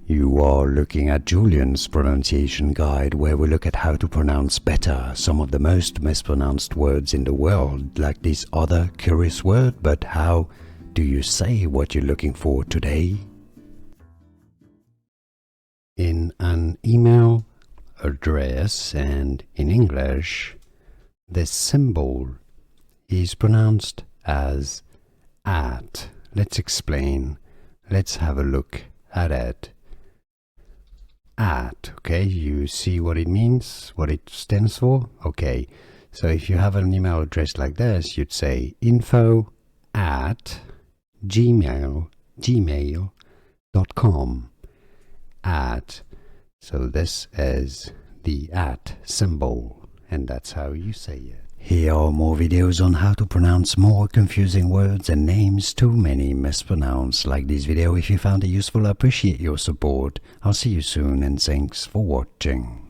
You are looking at Julian's pronunciation guide, where we look at how to pronounce better some of the most mispronounced words in the world, like this other curious word. But how do you say what you're looking for today? In an email address and in English, this symbol is pronounced as at. Let's explain. Let's have a look at it. At, okay, you see what it means, what it stands for? Okay, so if you have an email address like this, you'd say info@gmail.com. At. So this is the at symbol, and that's how you say it. Here are more videos on how to pronounce more confusing words and names too many mispronounced. Like this video if you found it useful. I appreciate your support. I'll see you soon, and thanks for watching.